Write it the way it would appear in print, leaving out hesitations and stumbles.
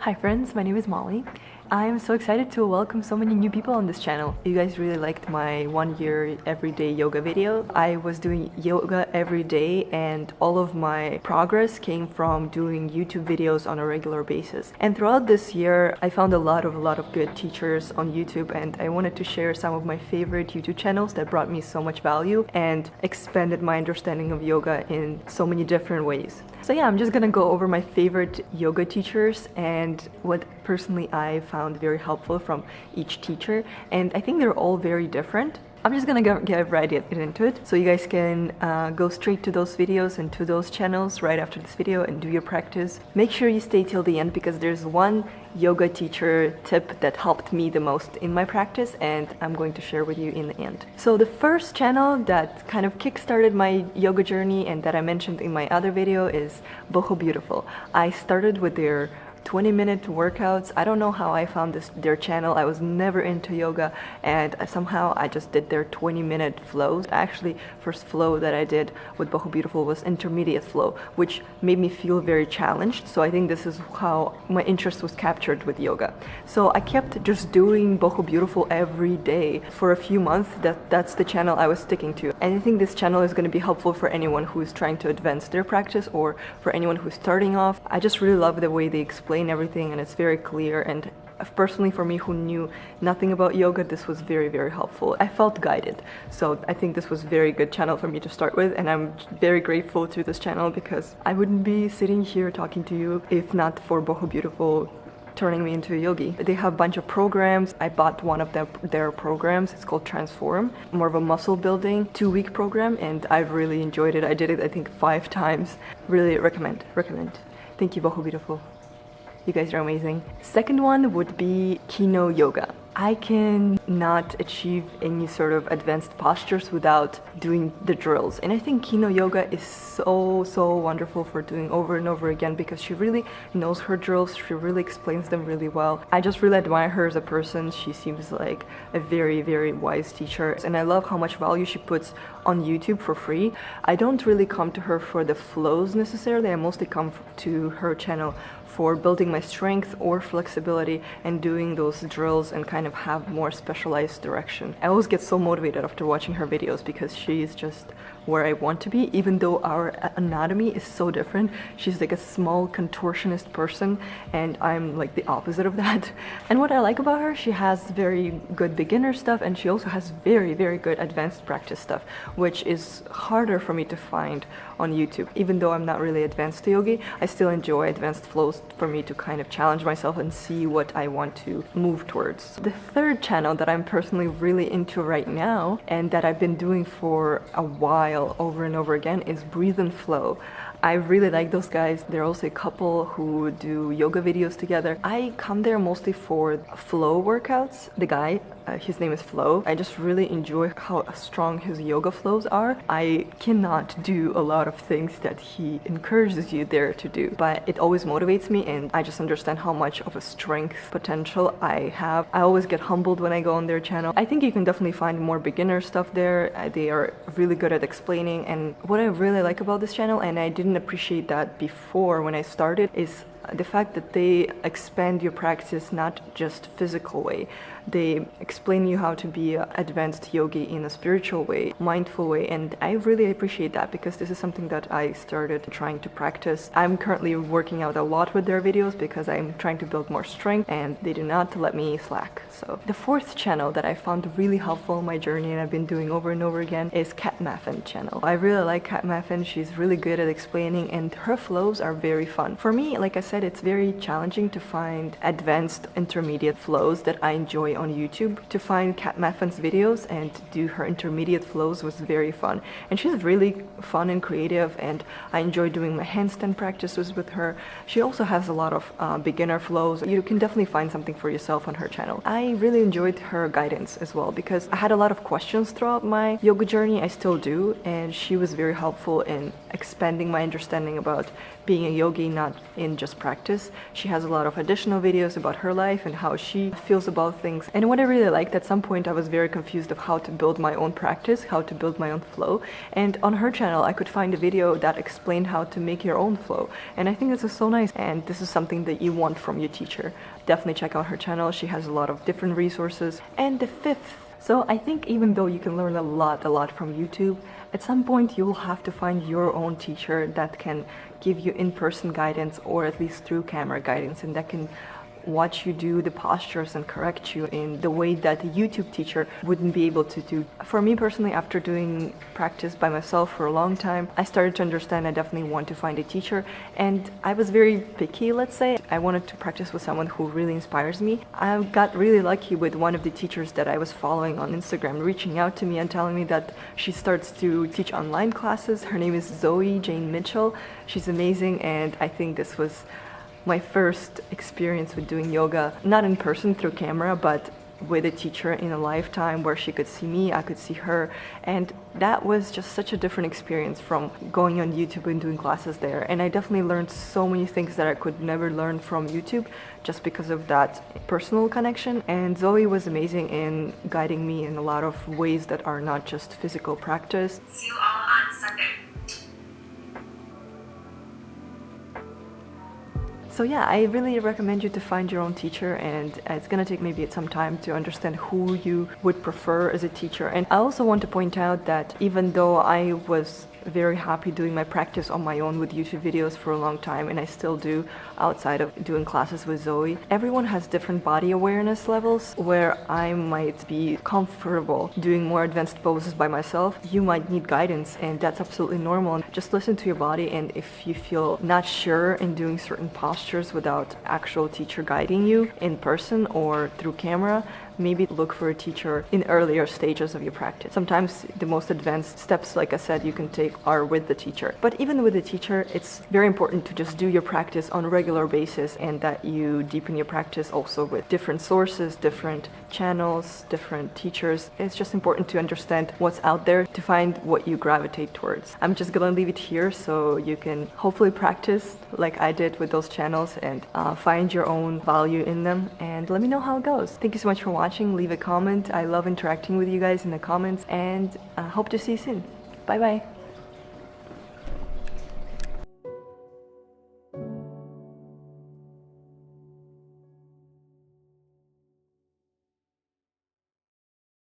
Hi friends, my name is Molly. I am so excited to welcome so many new people on this channel. You guys really liked my 1 year everyday yoga video. I was doing yoga every day and all of my progress came from doing YouTube videos on a regular basis. And throughout this year, I found a lot of good teachers on YouTube, and I wanted to share some of my favorite YouTube channels that brought me so much value and expanded my understanding of yoga in so many different ways. So yeah, I'm just gonna go over my favorite yoga teachers and what personally I found very helpful from each teacher, and I think they're all very different. I'm just gonna get right into it, so you guys can go straight to those videos and to those channels right after this video and do your practice. Make sure you stay till the end because there's one yoga teacher tip that helped me the most in my practice, and I'm going to share with you in the end. So the first channel that kind of kickstarted my yoga journey and that I mentioned in my other video is Boho Beautiful. I started with their 20-minute workouts. I don't know how I found their channel. I was never into yoga and somehow I just did their 20-minute flows. Actually, first flow that I did with Boho Beautiful was intermediate flow, which made me feel very challenged. So I think this is how my interest was captured with yoga. So I kept just doing Boho Beautiful every day for a few months. That's the channel I was sticking to. And I think this channel is going to be helpful for anyone who is trying to advance their practice or for anyone who's starting off. I just really love the way they explain everything, and it's very clear, and personally for me who knew nothing about yoga, this was very helpful. I felt guided, so I think this was a very good channel for me to start with, and I'm very grateful to this channel because I wouldn't be sitting here talking to you if not for Boho Beautiful turning me into a yogi. They have a bunch of programs. I bought one of their programs. It's called Transform, more of a muscle building 2-week program, and I've really enjoyed it. I did it I think 5 times. Really recommend. Thank you, Boho Beautiful. You guys are amazing. Second one would be Kino Yoga. I cannot achieve any sort of advanced postures without doing the drills. And I think Kino Yoga is so wonderful for doing over and over again because she really knows her drills. She really explains them really well. I just really admire her as a person. She seems like a very wise teacher. And I love how much value she puts on YouTube for free. I don't really come to her for the flows necessarily. I mostly come to her channel for building my strength or flexibility and doing those drills and kind of have more specialized direction. I always get so motivated after watching her videos because she is just where I want to be, even though our anatomy is so different. She's like a small contortionist person and I'm like the opposite of that. And what I like about her, she has very good beginner stuff and she also has very good advanced practice stuff, which is harder for me to find on YouTube. Even though I'm not really advanced yogi, I still enjoy advanced flows for me to kind of challenge myself and see what I want to move towards. The third channel that I'm personally really into right now and that I've been doing for a while over and over again is Breathe and Flow. I really like those guys. They're also a couple who do yoga videos together. I come there mostly for flow workouts. The guy, his name is Flo. I just really enjoy how strong his yoga flows are. I cannot do a lot of things that he encourages you there to do, but it always motivates me and I just understand how much of a strength potential I have. I always get humbled when I go on their channel. I think you can definitely find more beginner stuff there. They are really good at explaining, and what I really like about this channel, and I didn't appreciate that before when I started, is the fact that they expand your practice not just physical way. They explain you how to be an advanced yogi in a spiritual way, mindful way, and I really appreciate that because this is something that I started trying to practice. I'm currently working out a lot with their videos because I'm trying to build more strength and they do not let me slack. So the fourth channel that I found really helpful in my journey and I've been doing over and over again is Meffan channel. I really like Meffan. She's really good at explaining and her flows are very fun. For me, like I said, it's very challenging to find advanced intermediate flows that I enjoy on YouTube. To find Meffan's videos and do her intermediate flows was very fun, and she's really fun and creative, and I enjoy doing my handstand practices with her. She also has a lot of beginner flows. You can definitely find something for yourself on her channel. I really enjoyed her guidance as well because I had a lot of questions throughout my yoga journey. I still do, and she was very helpful in expanding my understanding about being a yogi, not in just just practice. She has a lot of additional videos about her life and how she feels about things. And what I really liked, at some point I was very confused of how to build my own practice, how to build my own flow. And on her channel I could find a video that explained how to make your own flow. And I think this is so nice, and this is something that you want from your teacher. Definitely check out her channel. She has a lot of different resources. And the fifth, so I think even though you can learn a lot from YouTube, at some point you will have to find your own teacher that can give you in-person guidance, or at least through camera guidance, and that can watch you do the postures and correct you in the way that a YouTube teacher wouldn't be able to do. For me personally, after doing practice by myself for a long time, I started to understand I definitely want to find a teacher, and I was very picky, let's say. I wanted to practice with someone who really inspires me. I got really lucky with one of the teachers that I was following on Instagram reaching out to me and telling me that she starts to teach online classes. Her name is Zoe Jane Mitchell. She's amazing, and I think this was my first experience with doing yoga, not in person through camera, but with a teacher in a lifetime where she could see me, I could see her, and that was just such a different experience from going on YouTube and doing classes there. And I definitely learned so many things that I could never learn from YouTube just because of that personal connection. And Zoe was amazing in guiding me in a lot of ways that are not just physical practice. See you all on Sunday. So yeah, I really recommend you to find your own teacher, and it's gonna take maybe some time to understand who you would prefer as a teacher. And I also want to point out that even though I was very happy doing my practice on my own with YouTube videos for a long time, and I still do outside of doing classes with Zoe, everyone has different body awareness levels. Where I might be comfortable doing more advanced poses by myself, you might need guidance, and that's absolutely normal. Just listen to your body, and if you feel not sure in doing certain postures without actual teacher guiding you in person or through camera, maybe look for a teacher in earlier stages of your practice. Sometimes the most advanced steps, like I said, you can take are with the teacher. But even with the teacher, it's very important to just do your practice on a regular basis, and that you deepen your practice also with different sources, different channels, different teachers. It's just important to understand what's out there to find what you gravitate towards. I'm just gonna leave it here so you can hopefully practice like I did with those channels and find your own value in them, and let me know how it goes. Thank you so much for watching. Leave a comment. I love interacting with you guys in the comments, and hope to see you soon. Bye bye.